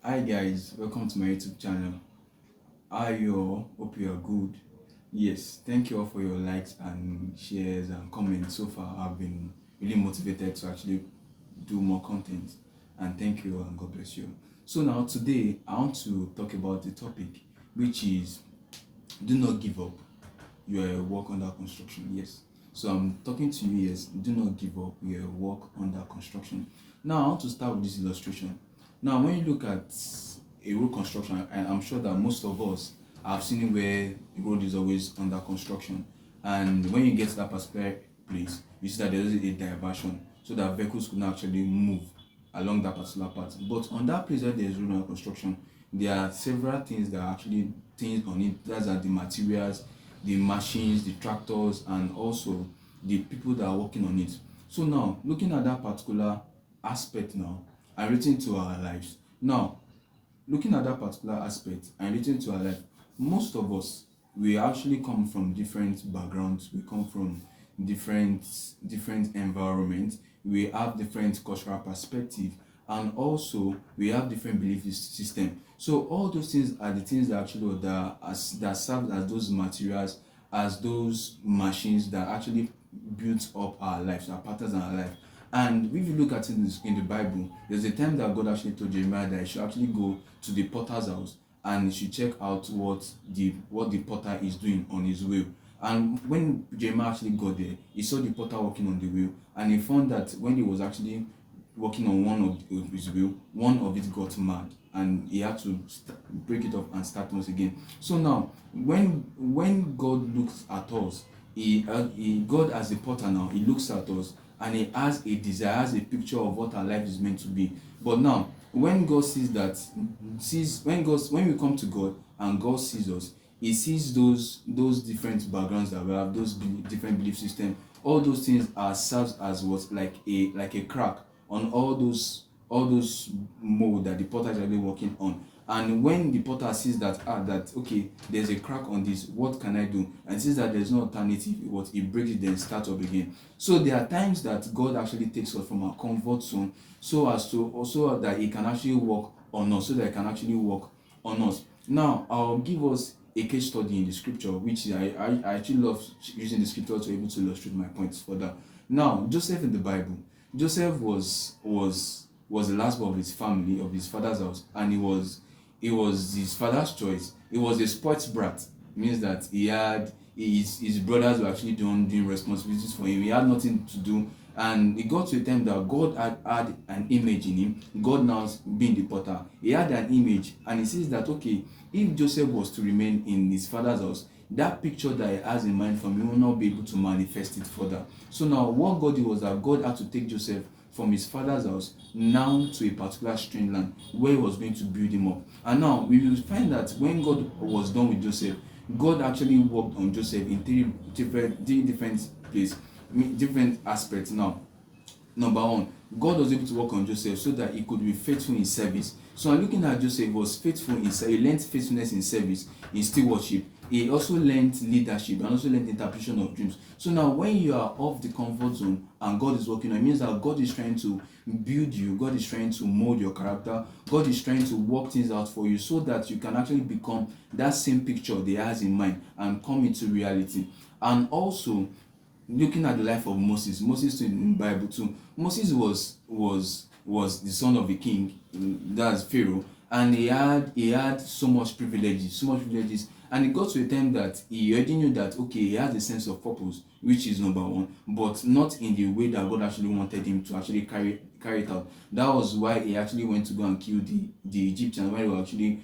Hi guys, welcome to my YouTube channel. How are you all? Hope you are good. Yes, thank you all for your likes and shares and comments. So far, I've been really motivated to actually do more content. And thank you and God bless you. So now today, I want to talk about the topic, which is do not give up. You are a work under construction. Yes. So I'm talking to you. Yes. Do not give up. You are a work under construction. Now I want to start with this illustration. Now when you look at a road construction, and I'm sure that most of us have seen it where the road is always under construction, and when you get to that particular place, you see that there is a diversion so that vehicles could not actually move along that particular path. But on that place where there is road under construction, there are several things that are actually things on it. Those are the materials, the machines, the tractors, and also the people that are working on it. So now, looking at that particular aspect now, and relating to our lives. Now, looking at that particular aspect and relating to our life, most of us we actually come from different backgrounds. We come from different environments. We have different cultural perspective, and also we have different belief system. So all those things are the things that actually that serve as those materials, as those machines that actually build up our lives, our patterns in our life. And if you look at it in the Bible, there's a time that God actually told Jeremiah that he should actually go to the potter's house and he should check out what the potter is doing on his wheel. And when Jeremiah actually got there, he saw the potter working on the wheel, and he found that when he was actually working on one of his wheel, one of it got mad, and he had to break it off and start once again. So now, when God looks at us, God as a potter now, he looks at us and he has a desire, has a picture of what our life is meant to be. But now, when God sees that, when we come to God and God sees us, he sees those different backgrounds that we have, those different belief systems. All those things are serves as what like a crack on all those mold that the potter is really working on. And when the potter sees that okay, there's a crack on this, what can I do, and sees that there's no alternative, what he breaks it, then start up again. So there are times that God actually takes us from our comfort zone so as to also that he can actually work on us, so that he can actually work on us. Now I'll give us a case study in the scripture, which I actually love using the scripture to be able to illustrate my points further. Now Joseph in the Bible, Joseph was the last born of his family, of his father's house, and he was his father's choice. He was a sports brat. Means that he had his brothers were actually doing responsibilities for him. He had nothing to do, and it got to a time that God had an image in him. God now being the potter, he had an image, and he says that okay, if Joseph was to remain in his father's house, that picture that he has in mind from him will not be able to manifest it further. So now what God did was that God had to take Joseph from his father's house now to a particular strange land where he was going to build him up. And now we will find that when God was done with Joseph, God actually worked on Joseph in three different places, different aspects. Now, number one, God was able to work on Joseph so that he could be faithful in service. So I'm looking at Joseph, was faithful in service. He learned faithfulness in service, in stewardship. He also learned leadership and also learned interpretation of dreams. So now when you are off the comfort zone and God is working on, it means that God is trying to build you, God is trying to mold your character, God is trying to work things out for you so that you can actually become that same picture that he has in mind and come into reality. And also looking at the life of Moses too in the Bible too. Moses was the son of a king, that's Pharaoh, and he had so much privileges, and it got to a time that he already knew that okay, he has a sense of purpose, which is number one, but not in the way that God actually wanted him to actually carry it out. That was why he actually went to go and kill the Egyptians when they were actually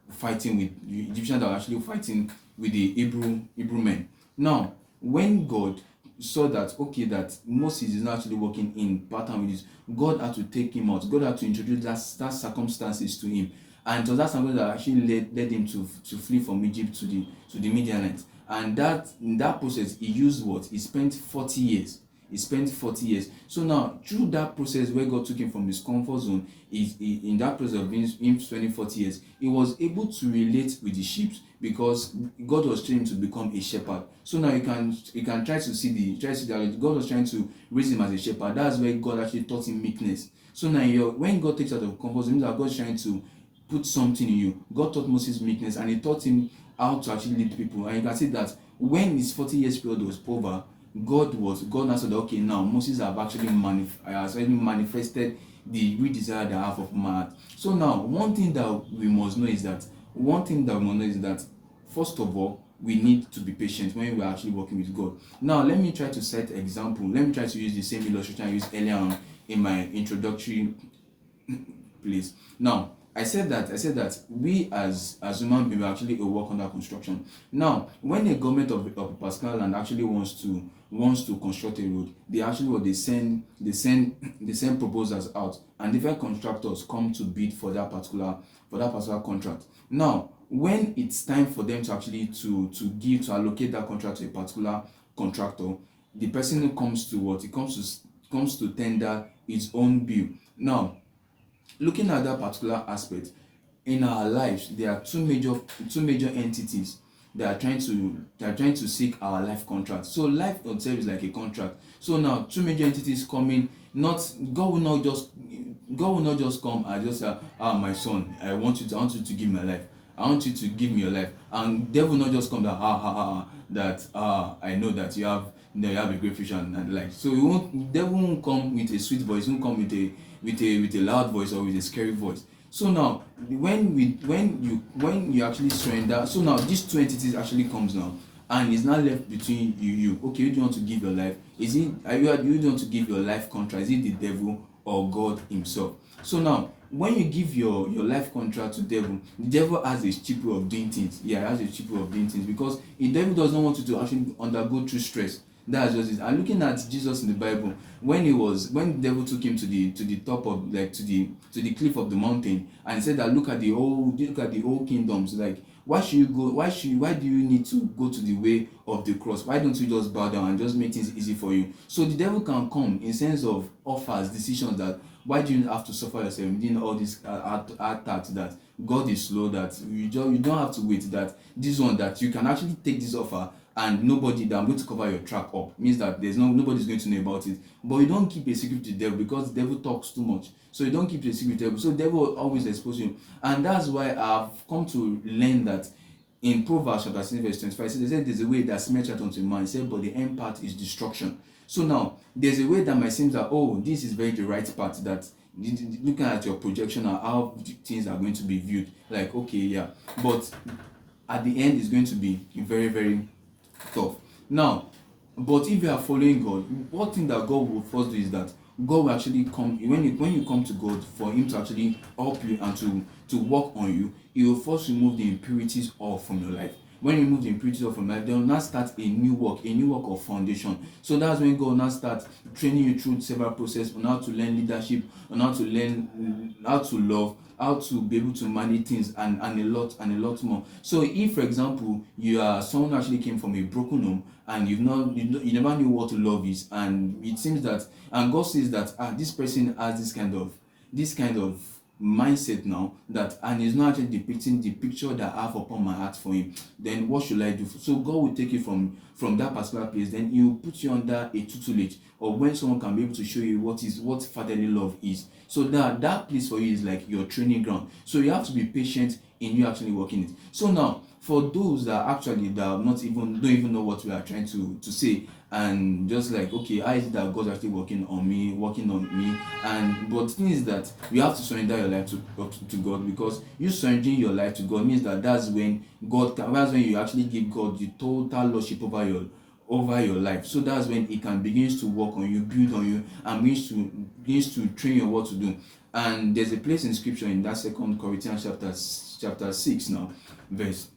fighting with the Egyptians that were actually fighting with the Hebrew men. Now, when God saw that okay, that Moses is not actually working in pattern with this, God had to take him out. God had to introduce that circumstances to him, and it was that circumstance that actually led him to flee from Egypt to the Midianites. And that in that process, he used what he spent 40 years. He spent 40 years. So now, through that process where God took him from his comfort zone, in that process of him spending 40 years, he was able to relate with the sheep because God was trying to become a shepherd. So now you can try to see that God was trying to raise him as a shepherd. That's where God actually taught him meekness. So now when God takes out of comfort zone, it means that God is trying to put something in you. God taught Moses meekness, and he taught him how to actually lead people. And you can see that when his 40 years period was over, God now said, okay, now Moses has already manifested the real desire that I have of my heart. So now one thing that we must know is that first of all, we need to be patient when we're actually working with God. Now let me try to set example. Let me try to use the same illustration I used earlier on in my introductory place. Now, I said that we as human beings are actually a work under construction. Now, when a government of a particular land actually wants to construct a road, they actually they send proposals out, and different contractors come to bid for that particular contract. Now, when it's time for them to actually to allocate that contract to a particular contractor, the person who comes to what it comes to tender its own bill. Now, looking at that particular aspect in our lives, there are two major entities that are trying to seek our life contract. So life itself is like a contract. So now two major entities coming, not God will not just come and just say, my son, I want you to give my life. I want you to give me your life. And devil will not just come that that I know that you have a great future and like. So devil won't come with a sweet voice, won't come with a loud voice or with a scary voice. So now when you actually surrender, so now these two entities actually comes now, and it's now left between you. Okay, you do want to give your life? Is it you do want to give your life contract? Is it the devil or God himself? So now when you give your life contract to devil, the devil has a cheap way of doing things. Yeah, has a cheap way of doing things, because the devil does not want you to actually undergo through stress. That's just it. And looking at Jesus in the Bible, when the devil took him to the top of, like, to the cliff of the mountain, and said that look at the whole kingdoms, like, why do you need to go to the way of the cross? Why don't you just bow down and just make things easy for you? So the devil can come in sense of offers, decisions, that why do you have to suffer yourself within all these attacks, that God is slow, that you don't have to wait, that this one, that you can actually take this offer, and nobody, that I'm going to cover your track up, means that nobody's going to know about it. But you don't keep a secret to the devil, because the devil talks too much. So you don't keep a secret to the devil. So the devil will always expose you. And that's why I've come to learn that in Proverbs chapter 6 verse 25, they said there's a way that seemeth right unto a man. He said, but the end part is destruction. So now there's a way that might seem that, oh, this is very the right part, that looking at your projection and how things are going to be viewed, like, okay, yeah, but at the end it's going to be very, very tough. Now, but if you are following God, one thing that God will first do is that God will actually come when you come to God for him to actually help you and to work on you. He will first remove the impurities off from your life. When you remove the impurities off from your life, they will now start a new work of foundation. So that's when God will now start training you through several processes on how to learn leadership, on how to learn how to love, how to be able to manage things, and a lot more. So if, for example, you are someone who actually came from a broken home, and you never knew what love is, and it seems that, and God says that this person has this kind of mindset now, that, and is not actually depicting the picture that I have upon my heart for him, then what should I do? So God will take you from that particular place, then he will put you under a tutelage, or when someone can be able to show you what fatherly love is. So that place for you is like your training ground. So you have to be patient in you actually working it. So now, for those that don't even know what we are trying to say, and just like, okay, how is it that God's actually working on me, and but the thing is that you have to surrender your life to God, because you surrendering your life to God means that's when you actually give God the total lordship over your life. So that's when it can begins to work on you, build on you, and begins to train you what to do. And there's a place in scripture in that 2 Corinthians chapter 6 now, verse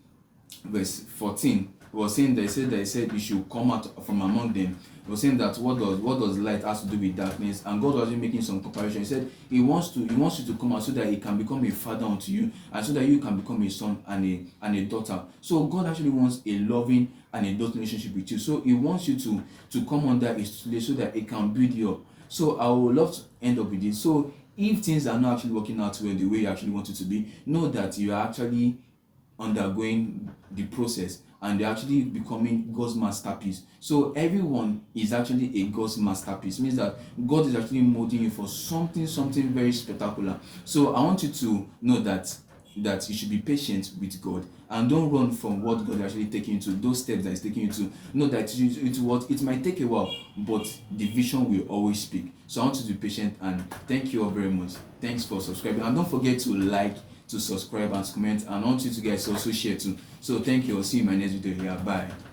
14. It was saying that he said you should come out from among them. He was saying that what does light has to do with darkness, and God was making some comparison. He said he wants you to come out so that he can become a father unto you, and so that you can become a son and a daughter. So God actually wants a loving and a daughter relationship with you. So he wants you to come under his tutelage so that it can build you up. So I would love to end up with this. So if things are not actually working out well the way you actually want it to be, know that you are actually undergoing the process, and they're actually becoming God's masterpiece. So everyone is actually a God's masterpiece. It means that God is actually molding you for something very spectacular. So I want you to know that that you should be patient with God and don't run from what God actually taking you to, those steps that He's taking you to. Know that it might take a while, but the vision will always speak. So I want you to be patient, and thank you all very much. Thanks for subscribing, and don't forget to like, to subscribe and comment, and I want you to guys also share too. So thank you. I'll see you in my next video here. Bye.